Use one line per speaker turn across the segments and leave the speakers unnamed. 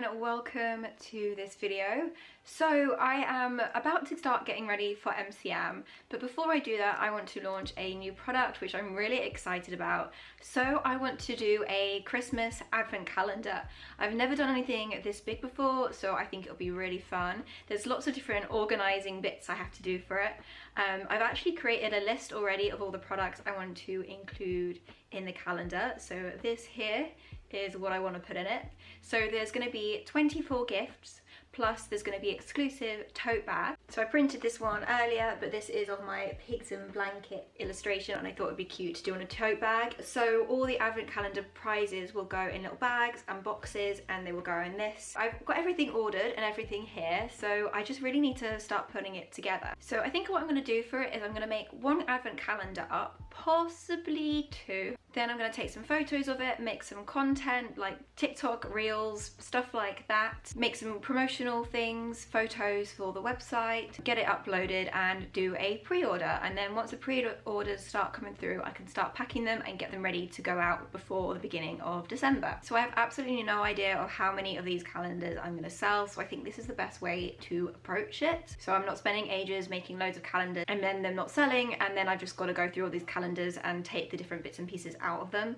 and welcome to this video. So I am about to start getting ready for MCM, but before I do that I want to launch a new product which I'm really excited about. So I want to do a Christmas advent calendar. I've never done anything this big before, so I think it'll be really fun. There's lots of different organizing bits I have to do for it. I've actually created a list already of all the products I want to include in the calendar. So this here is what I want to put in it. So there's going to be 24 gifts, plus there's going to be exclusive tote bag. So I printed this one earlier, but this is of my pigs and blanket illustration, and I thought it'd be cute to do in a tote bag. So all the advent calendar prizes will go in little bags and boxes, and they will go in this. I've got everything ordered and everything here, so I just really need to start putting it together. So I think what I'm going to do for it is I'm going to make one advent calendar up, possibly two. Then I'm going to take some photos of it, make some content like TikTok, Reels, stuff like that, make some promotional things, photos for the website, get it uploaded and do a pre-order. And then once the pre-orders start coming through, I can start packing them and get them ready to go out before the beginning of December. So I have absolutely no idea of how many of these calendars I'm going to sell, so I think this is the best way to approach it. So I'm not spending ages making loads of calendars and then them not selling, and then I've just got to go through all these calendars and take the different bits and pieces out of them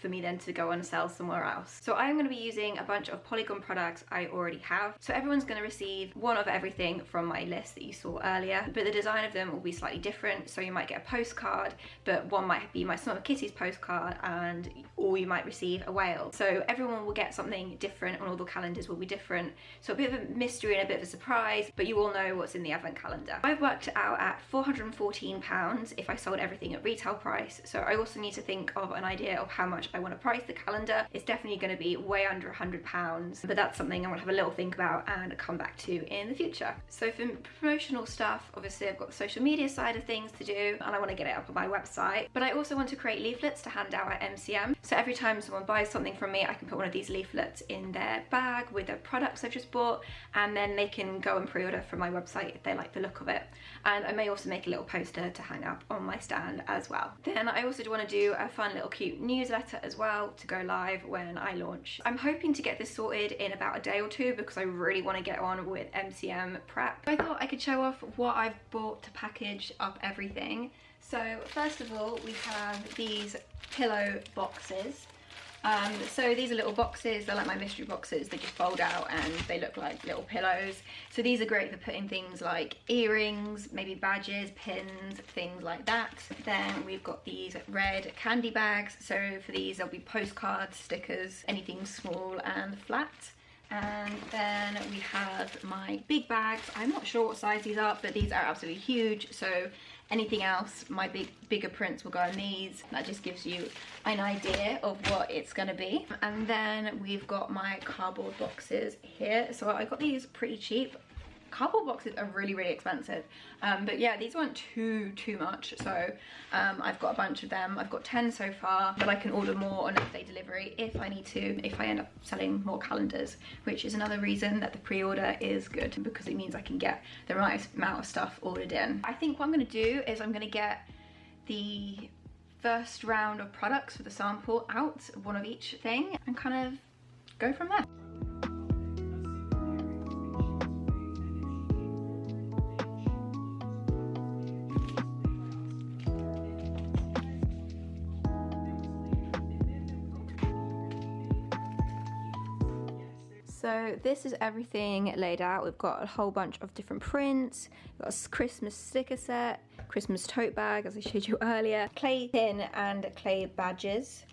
for me then to go and sell somewhere else. So I'm going to be using a bunch of Pollygone products I already have. So everyone's going to receive one of everything from my list that you saw earlier, but the design of them will be slightly different. So you might get a postcard, but one might be my Smell of Kitties postcard, or you might receive a whale. So everyone will get something different, and all the calendars will be different. So a bit of a mystery and a bit of a surprise, but you all know what's in the advent calendar. I've worked it out at £414 if I sold everything at retail price. So I also need to think of an idea of how much I want to price the calendar. It's definitely going to be way under £100, but that's something I want to have a little think about and come back to in the future. So for promotional stuff, obviously I've got the social media side of things to do, and I want to get it up on my website, but I also want to create leaflets to hand out at MCM. So every time someone buys something from me, I can put one of these leaflets in their bag with the products I've just bought, and then they can go and pre-order from my website if they like the look of it. And I may also make a little poster to hang up on my stand as well. Then I also do want to do a fun little cute newsletter as well to go live when I launch. I'm hoping to get this sorted in about a day or two because I really want to get on with MCM prep. I thought I could show off what I've bought to package up everything. So first of all, we have these pillow boxes. So these are little boxes, they're like my mystery boxes. They just fold out and they look like little pillows. So these are great for putting things like earrings, maybe badges, pins, things like that. Then we've got these red candy bags. So for these there'll be postcards, stickers, anything small and flat. And then we have my big bags. I'm not sure what size these are, but these are absolutely huge. So anything else, my bigger prints will go in these. That just gives you an idea of what it's gonna be. And then we've got my cardboard boxes here. So I got these pretty cheap. Cardboard boxes are really expensive, but yeah, these weren't too much. So I've got a bunch of them. I've got 10 so far, but I can order more on next day delivery if I need to, if I end up selling more calendars, which is another reason that the pre-order is good, because it means I can get the right amount of stuff ordered in. I think what I'm going to do is I'm going to get the first round of products for the sample out, one of each thing, and kind of go from there. So this is everything laid out. We've got a whole bunch of different prints. We've got a Christmas sticker set, Christmas tote bag, as I showed you earlier, clay pin and clay badges,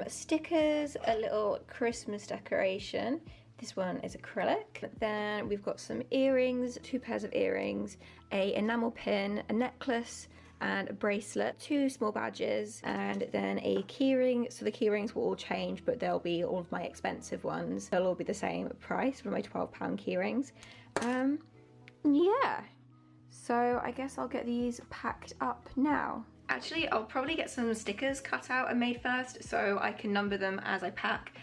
stickers, a little Christmas decoration. This one is acrylic. Then we've got some earrings, 2 pairs of earrings, a enamel pin, a necklace, and a bracelet, 2 small badges, and then a keyring. So the keyrings will all change, but they'll be all of my expensive ones. They'll all be the same price for my £12 keyrings. Yeah, so I guess I'll get these packed up now. Actually, I'll probably get some stickers cut out and made first so I can number them as I pack,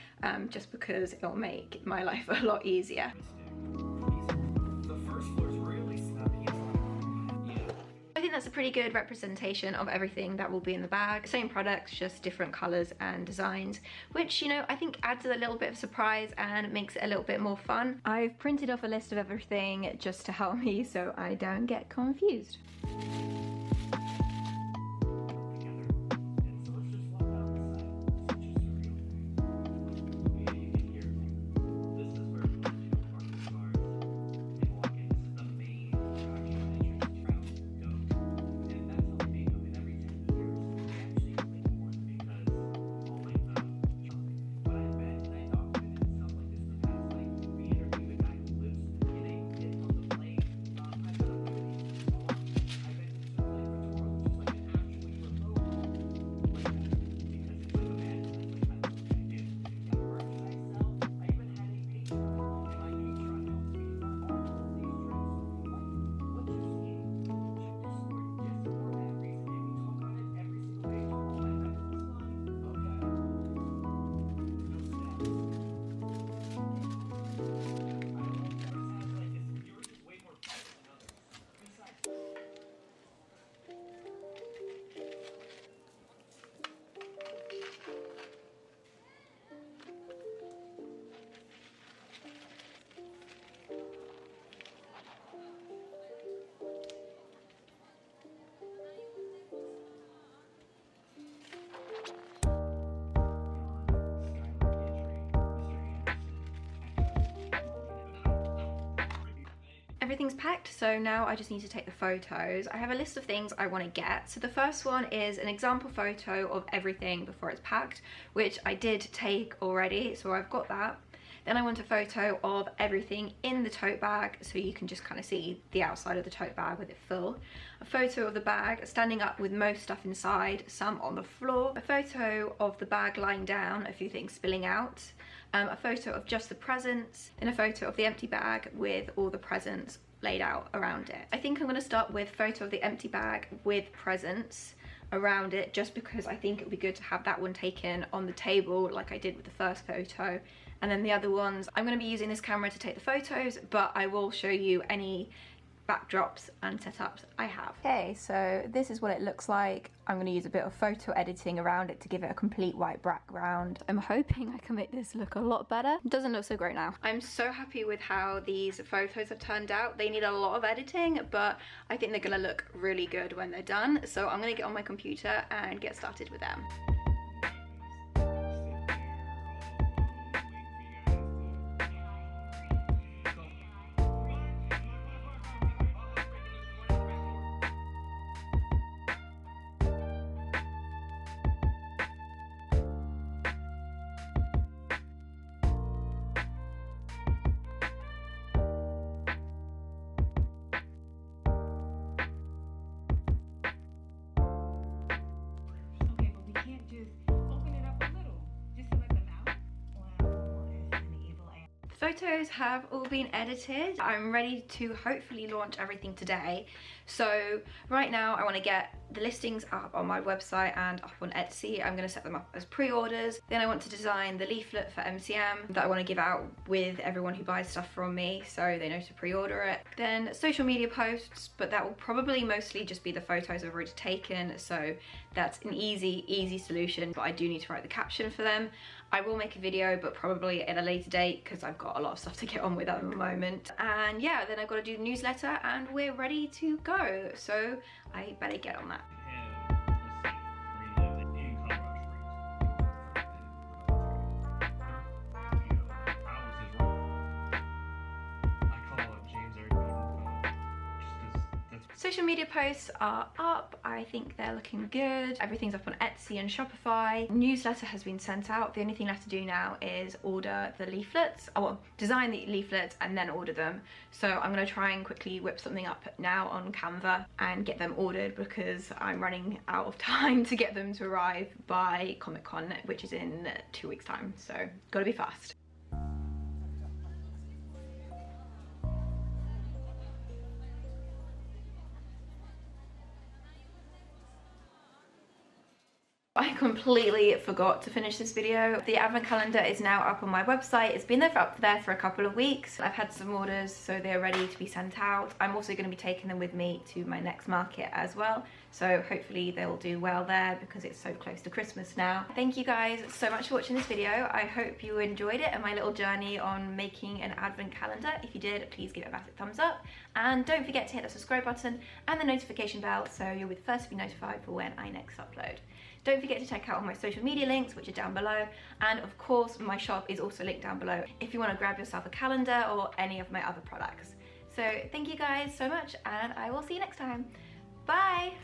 just because it'll make my life a lot easier. that's a pretty good representation of everything that will be in the bag. Same products, just different colors and designs, which, you know, I think adds a little bit of surprise and makes it a little bit more fun. I've printed off a list of everything just to help me so I don't get confused. Everything's packed, so now I just need to take the photos. I have a list of things I want to get. So the first one is an example photo of everything before it's packed, which I did take already, so I've got that. Then I want a photo of everything in the tote bag, so you can just kind of see the outside of the tote bag with it full. A photo of the bag standing up with most stuff inside, some on the floor. A photo of the bag lying down, a few things spilling out. A photo of just the presents, and a photo of the empty bag with all the presents laid out around it. I think I'm going to start with photo of the empty bag with presents around it, just because I think it would be good to have that one taken on the table like I did with the first photo. And then the other ones, I'm going to be using this camera to take the photos, but I will show you any backdrops and setups I have. Okay, so this is what it looks like. I'm going to use a bit of photo editing around it to give it a complete white background. I'm hoping I can make this look a lot better. It doesn't look so great now. I'm so happy with how these photos have turned out. They need a lot of editing, but I think they're going to look really good when they're done. So I'm going to get on my computer and get started with them. Photos have all been edited. I'm ready to hopefully launch everything today. So right now I want to get the listings up on my website and up on Etsy. I'm going to set them up as pre-orders. Then I want to design the leaflet for MCM that I want to give out with everyone who buys stuff from me, so they know to pre-order it. Then social media posts, but that will probably mostly just be the photos I've already taken, so that's an easy solution, but I do need to write the caption for them. I will make a video, but probably at a later date because I've got a lot of stuff to get on with at the moment. And yeah, then I've got to do the newsletter and we're ready to go. So I better get on that. Social media posts are up. I think they're looking good. Everything's up on Etsy and Shopify. Newsletter has been sent out. The only thing left to do now is order the leaflets. Well, design the leaflets and then order them. So I'm going to try and quickly whip something up now on Canva and get them ordered because I'm running out of time to get them to arrive by Comic-Con, which is in 2 weeks' time. So gotta be fast. I completely forgot to finish this video. The advent calendar is now up on my website. It's been up there for a couple of weeks. I've had some orders, so they're ready to be sent out. I'm also going to be taking them with me to my next market as well. So hopefully they'll do well there because it's so close to Christmas now. Thank you guys so much for watching this video. I hope you enjoyed it and my little journey on making an advent calendar. If you did, please give it a massive thumbs up. And don't forget to hit the subscribe button and the notification bell so you'll be the first to be notified for when I next upload. Don't forget to check out all my social media links, which are down below. And of course, my shop is also linked down below if you want to grab yourself a calendar or any of my other products. So thank you guys so much, and I will see you next time. Bye!